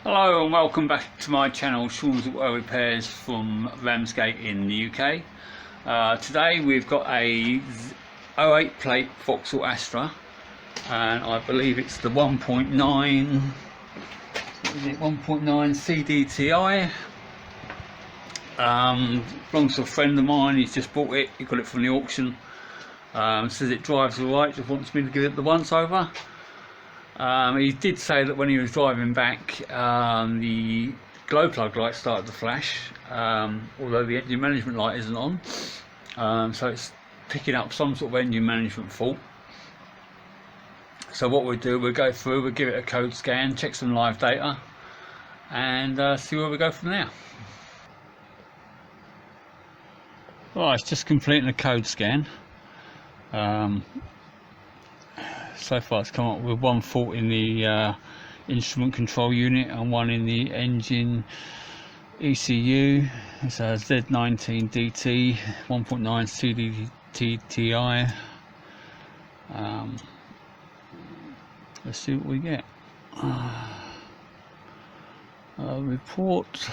Hello and welcome back to my channel, Sean's Auto Repairs from Ramsgate in the UK. Today we've got a 08 plate VAUXHALL Astra, and I believe it's the 1.9 CDTI. Belongs to a friend of mine. He's just bought it, he got it from the auction. Says it drives alright, just wants me to give it the once over. He did say that when he was driving back, the glow plug light started to flash, although the engine management light isn't on, so it's picking up some sort of engine management fault. So what we'll do, we'll go through, we'll give it a code scan, check some live data, and see where we go from there. Right, it's just completing a code scan. So far it's come up with one fault in the instrument control unit and one in the engine ECU. It's a Z19DT 1.9 CDTI. Let's see what we get. Report.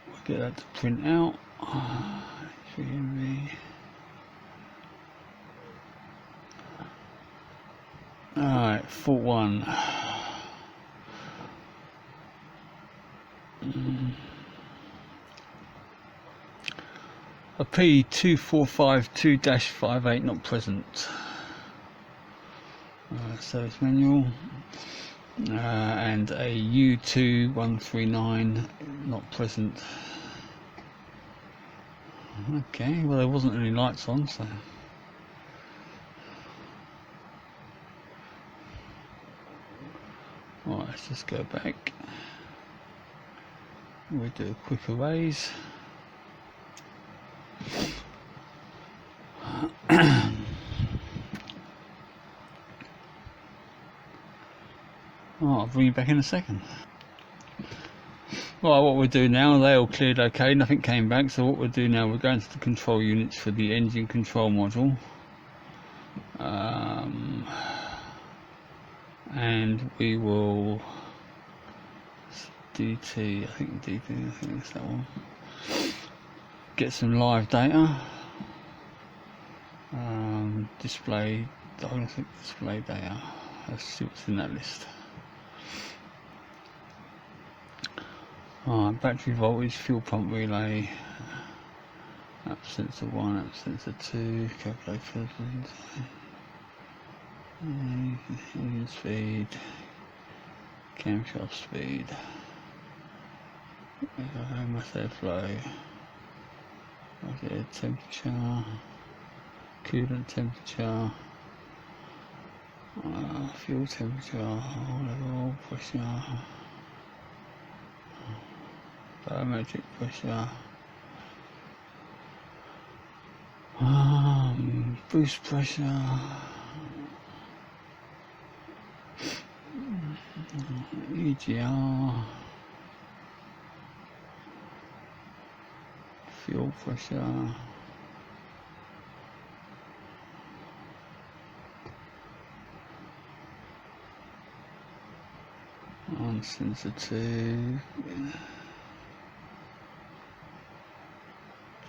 We'll get that to print out. Alright, fault one. A P2452-58 not present. Service manual. And a U2139 not present. Okay, well there wasn't any lights on, so. Right, let's just go back. We'll do a quick erase. I'll bring you back in a second. Right, what we'll do now, they all cleared okay, nothing came back, so what we'll do now, we're going to the control units for the engine control module. And we will DT, I think it's that one. Get some live data. Display, diagnostic display data. Let's see what's in that list. Alright, battery voltage, fuel pump relay, app sensor 1, app sensor 2, calculate filters, engine speed, camshaft speed, method flow, okay, temperature, coolant temperature, fuel temperature, level, pressure, barometric pressure, boost pressure, EGR, fuel pressure, on sensor 2,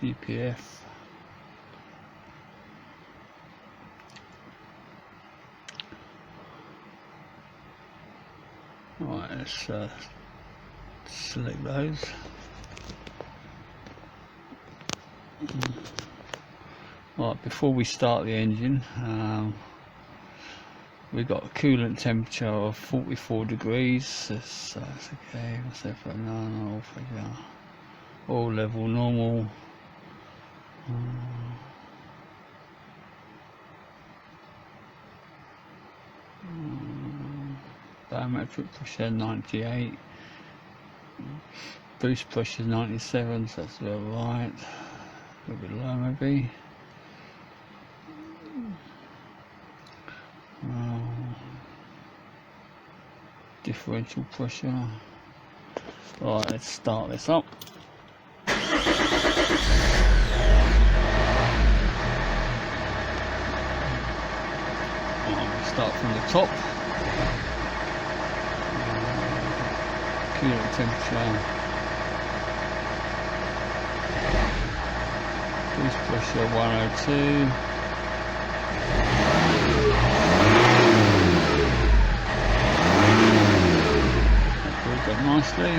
DPF, right, let's select those. Right, before we start the engine, we've got a coolant temperature of 44 degrees. That's okay. What's that for? No, all level normal. Barometric pressure 98, boost pressure 97, so that's about right. A little bit low maybe. Differential pressure. Right, let's start this up. Start from the top. Fuel temperature. Boost pressure 102. That built up nicely.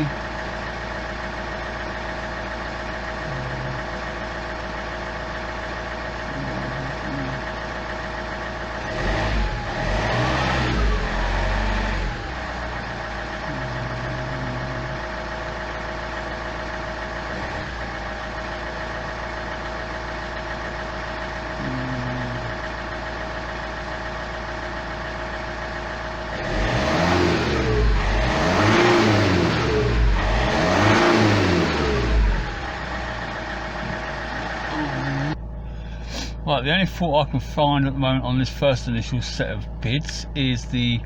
Right, the only fault I can find at the moment on this first initial set of bids is the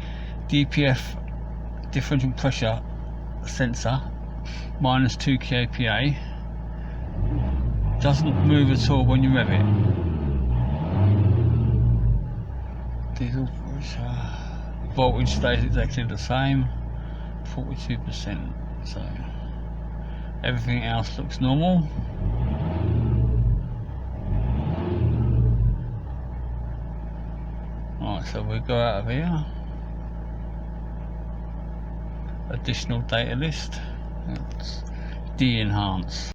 DPF differential pressure sensor minus 2 kPa doesn't move at all when you rev it. Diesel pressure voltage stays exactly the same, 42%, so everything else looks normal. Right, so we'll go out of here. Additional data list. Let's de-enhance.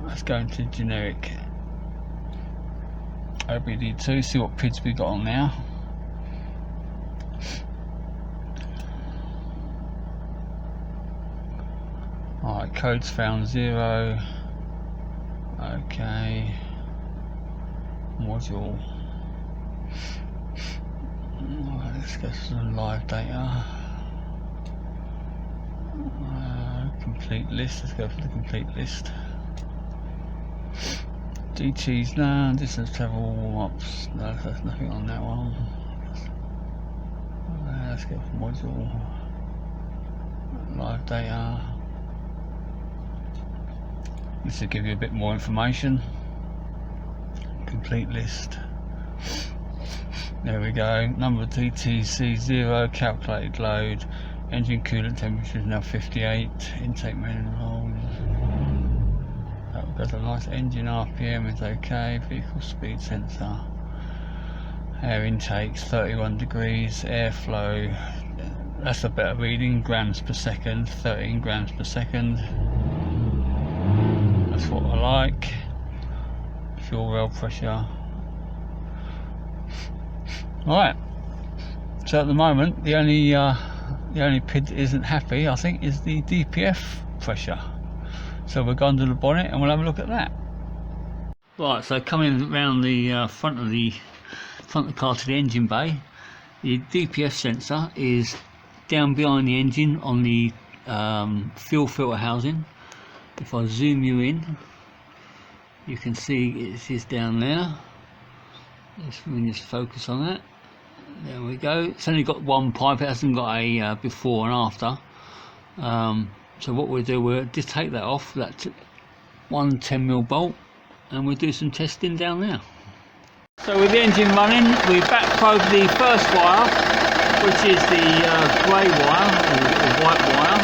Let's go into generic OBD2, see what PIDs we got on now. Alright, codes found 0. Okay. Module. Alright, let's go to some live data. Complete list, let's go for the complete list. DTs, no, distance travel, warm-ups, no, there's nothing on that one. Let's go for module, live data. This will give you a bit more information. Complete list. There we go, number of DTs, 0, calculated load, engine coolant temperature is now 58, intake manifold. Got a nice engine RPM is okay, vehicle speed sensor, air intake 31 degrees, airflow, that's a better reading, grams per second, 13 grams per second, that's what I like. Fuel rail pressure. Alright, so at the moment the only PID that isn't happy, I think, is the DPF pressure. So we'll go under the bonnet and we'll have a look at that. Right, so coming around the front of the car to the engine bay, the DPF sensor is down behind the engine on the fuel filter housing. If I zoom you in, you can see it is down there. Let's just focus on that. There we go. It's only got one pipe, it hasn't got a before and after. So what we'll do, we'll just take that off, that one 10mm bolt, and we'll do some testing down there. So with the engine running, we back probe the first wire, which is the grey wire, or white wire.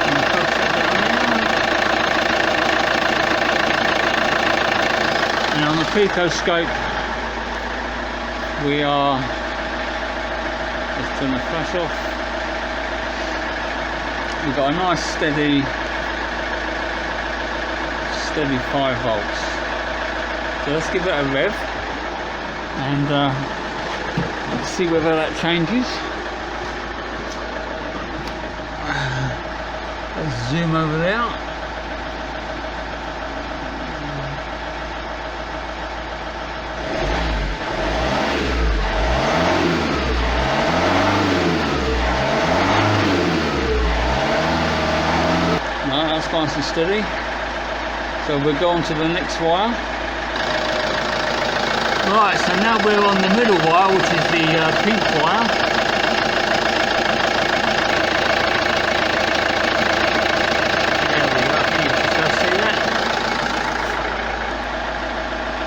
And focus that down there. And on the PICO scope, we are, let's turn the flash off. We've got a nice steady 5 volts. So let's give it a rev and Let's see whether that changes. Let's zoom over there. No, that's nice and steady. So we'll go on to the next wire. Right, so now we're on the middle wire, which is the pink wire. There we go, you can just see that.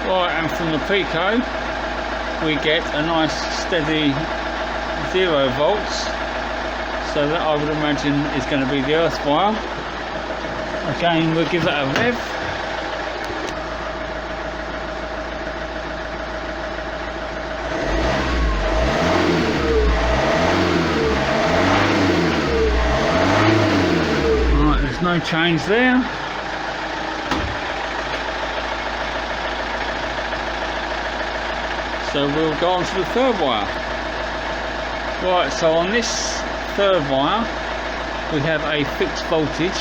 Right, and from the PICO we get a nice steady 0 volts. So that, I would imagine, is going to be the earth wire. Again, we'll give that a rev. Right, there's no change there. So we'll go on to the third wire. Right, so on this third wire we have a fixed voltage.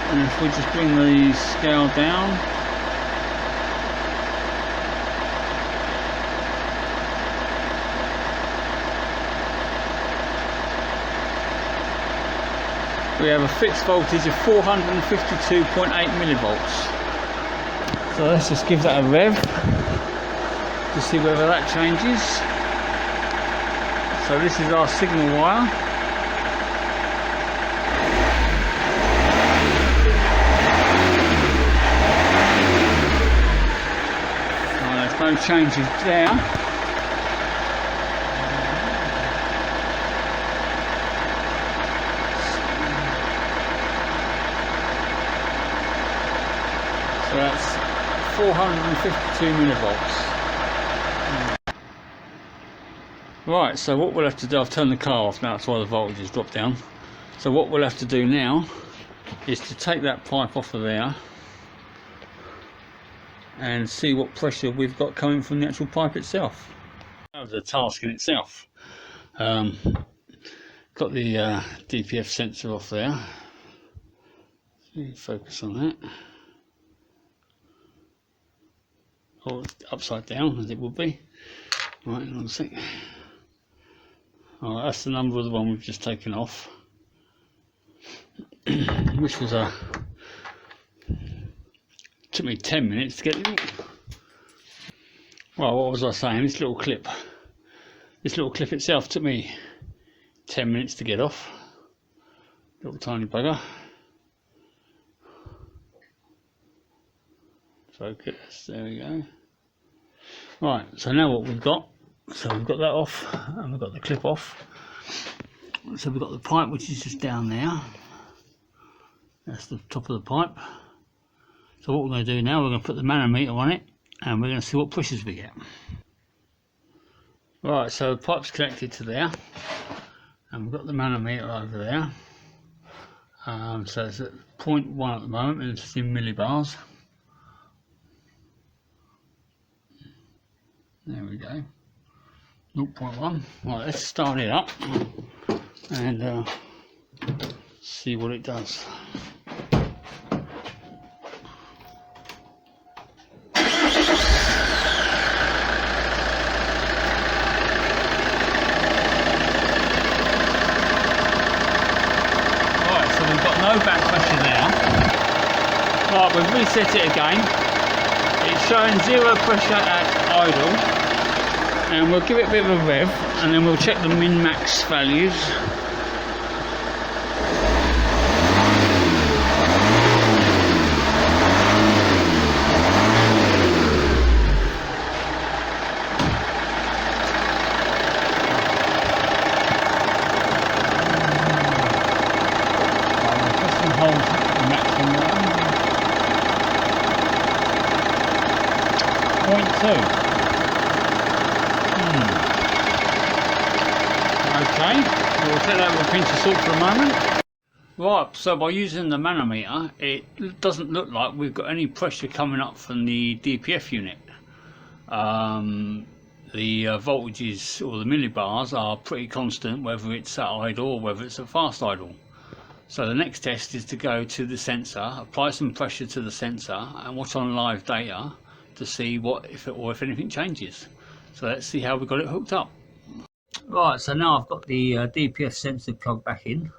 And if we just bring the scale down, we have a fixed voltage of 452.8 millivolts. So let's just give that a rev to see whether that changes. So this is our signal wire. No changes there. So that's 452 millivolts. Right, so what we'll have to do, I've turned the car off now, that's why the voltage has dropped down. So what we'll have to do now is to take that pipe off of there and see what pressure we've got coming from the actual pipe itself. That was a task in itself. Got the DPF sensor off there. Focus on that. Or upside down as it would be. Right, hang on a sec. Alright, that's the number of the one we've just taken off. Which was a... took me 10 minutes to get it. Well, what was I saying? This little clip itself took me 10 minutes to get off. Little tiny bugger. Focus, there we go. Right, so now what we've got, so we've got that off and we've got the clip off. So we've got the pipe, which is just down there. That's the top of the pipe. So what we're going to do now, we're going to put the manometer on it and we're going to see what pushes we get. Right, so the pipe's connected to there and we've got the manometer over there. So it's at 0.1 at the moment and it's in millibars. There we go, 0.1. Right, let's start it up and see what it does. No back pressure there. Right, we've reset it again. It's showing 0 pressure at idle, and we'll give it a bit of a rev, and then we'll check the min-max values. Okay, we'll take that with a pinch of salt for a moment. Right, so by using the manometer, it doesn't look like we've got any pressure coming up from the DPF unit. the voltages or the millibars are pretty constant, whether it's at idle or whether it's at fast idle. So the next test is to go to the sensor, apply some pressure to the sensor and watch on live data to see if anything changes. So let's see how we got it hooked up. Right, so now I've got the DPF sensor plugged back in.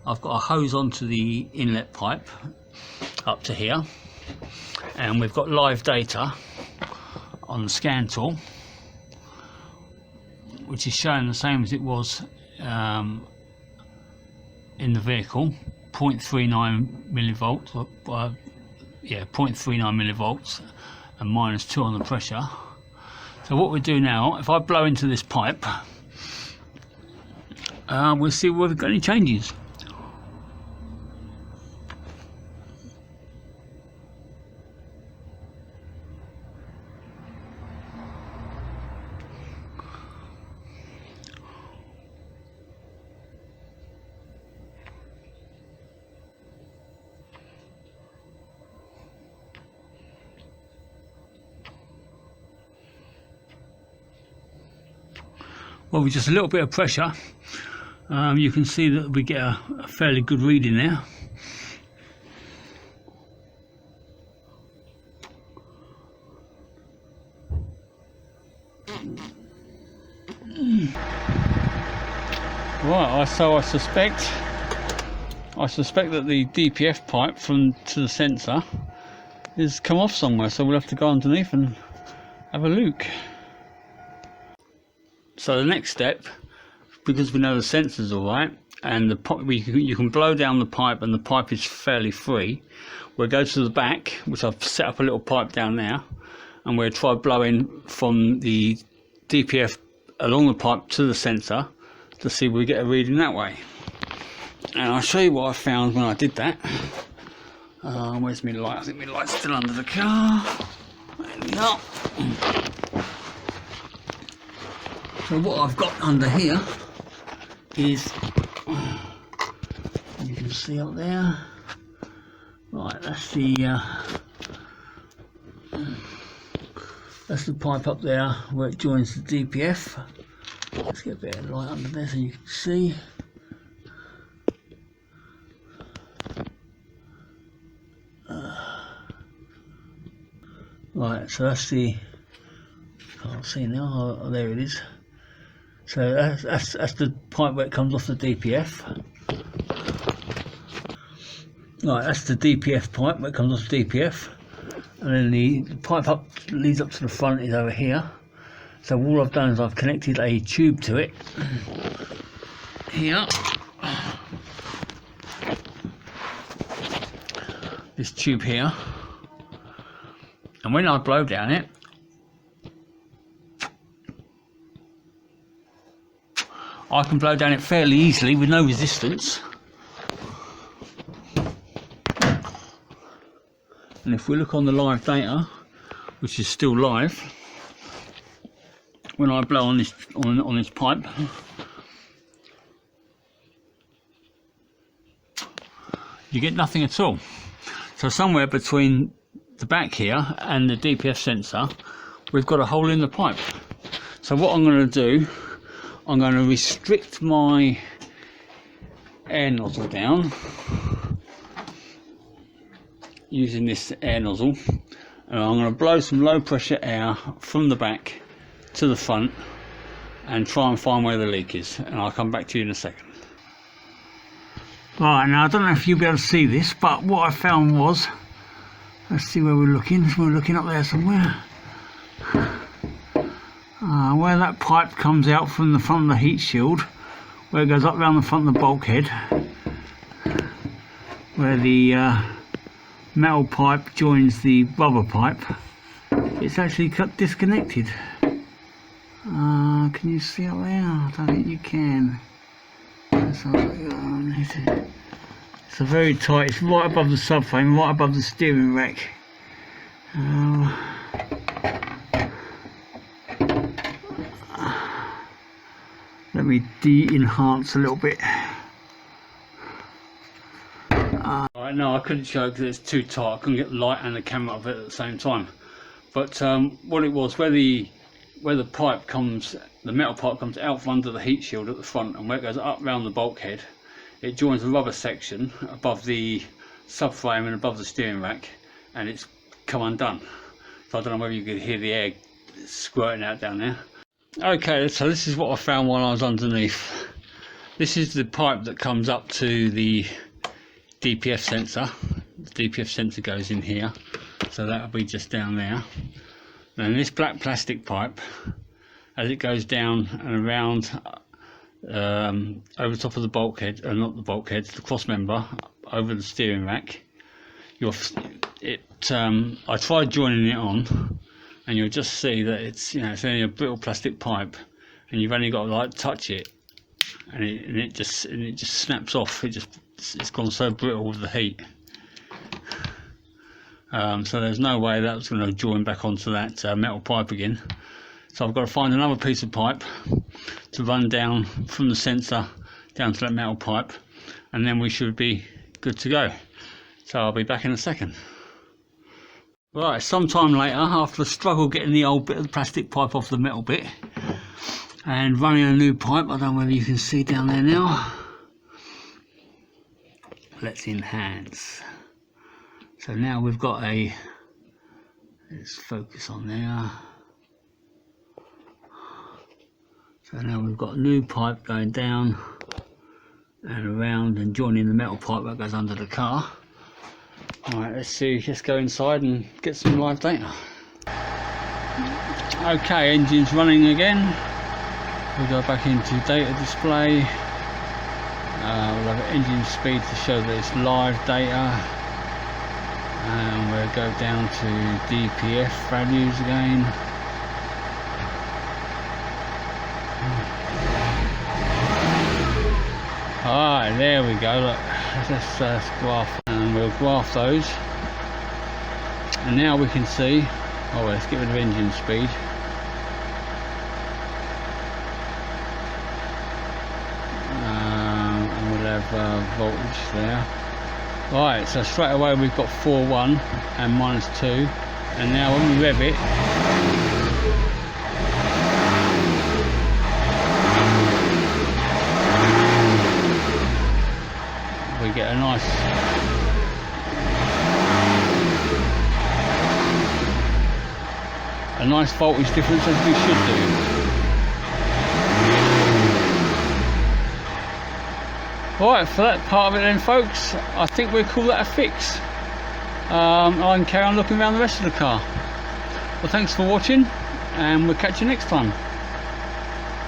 I've got a hose onto the inlet pipe up to here, and we've got live data on the scan tool, which is showing the same as it was in the vehicle, 0.39 millivolts, 0.39 millivolts and -2 on the pressure. So what we do now, if I blow into this pipe, we'll see whether we've got any changes. Well, with just a little bit of pressure, you can see that we get a fairly good reading there. Right, so I suspect that the DPF pipe to the sensor has come off somewhere, so we'll have to go underneath and have a look. So the next step, because we know the sensor's alright and you can blow down the pipe and the pipe is fairly free, we'll go to the back, which I've set up a little pipe down there, and we'll try blowing from the DPF along the pipe to the sensor to see if we get a reading that way. And I'll show you what I found when I did that. Where's my light? I think my light's still under the car. There we go. So what I've got under here is, you can see up there, right, that's the pipe up there where it joins the DPF. Let's get a bit of light under there so you can see. Right, so that's the, can't see now, oh, there it is. So that's the pipe where it comes off the DPF. Right, that's the DPF pipe where it comes off the DPF. And then the pipe leads up to the front is over here. So all I've done is I've connected a tube to it. Here. This tube here. And when I blow down it, I can blow down it fairly easily with no resistance. And if we look on the live data, which is still live, when I blow on this pipe, you get nothing at all. So somewhere between the back here and the DPF sensor, we've got a hole in the pipe. So what I'm going to do, I'm going to restrict my air nozzle down using this air nozzle, and I'm going to blow some low pressure air from the back to the front and try and find where the leak is, and I'll come back to you in a second. Right, now I don't know if you'll be able to see this, but what I found was, let's see where we're looking. We're looking up there somewhere. Where that pipe comes out from the front of the heat shield, where it goes up around the front of the bulkhead, where the metal pipe joins the rubber pipe, it's actually disconnected. Can you see up there? I don't think you can. It's a very tight, it's right above the subframe, right above the steering rack. Let me de-enhance a little bit. Right, no, I couldn't show because it's too tight. I couldn't get the light and the camera up at the same time. But what it was, where the where the pipe comes, the metal pipe comes out from under the heat shield at the front, and where it goes up round the bulkhead, it joins the rubber section above the subframe and above the steering rack, and it's come undone. So I don't know whether you could hear the air squirting out down there. Okay, so this is what I found while I was underneath. This is the pipe that comes up to the DPF sensor. The DPF sensor goes in here, so that'll be just down there. And this black plastic pipe, as it goes down and around over the top of the bulkhead, not the bulkhead, the cross member, over the steering rack, I tried joining it on, and you'll just see that it's, you know, it's only a brittle plastic pipe, and you've only got to like touch it, and it just snaps off. It's gone so brittle with the heat. So there's no way that's going to join back onto that metal pipe again. So I've got to find another piece of pipe to run down from the sensor down to that metal pipe, and then we should be good to go. So I'll be back in a second. Right, sometime later, after a struggle getting the old bit of the plastic pipe off the metal bit and running a new pipe, I don't know whether you can see down there now. Let's enhance. So now we've got let's focus on there. So now we've got a new pipe going down and around and joining the metal pipe that goes under the car. Alright, let's go inside and get some live data. Okay, engine's running again. We'll go back into data display. We'll have an engine speed to show that it's live data. And we'll go down to DPF values again. Alright, there we go. Look, let's graph, and we'll graph those. And now we can see. Oh, let's get rid of engine speed. And we'll have voltage there. Right, so straight away we've got 4.1 and -2, and now when we rev it, we get a nice voltage difference, as we should do. Right, for that part of it then, folks, I think we'll call that a fix. I can carry on looking around the rest of the car. Well, thanks for watching, and we'll catch you next time.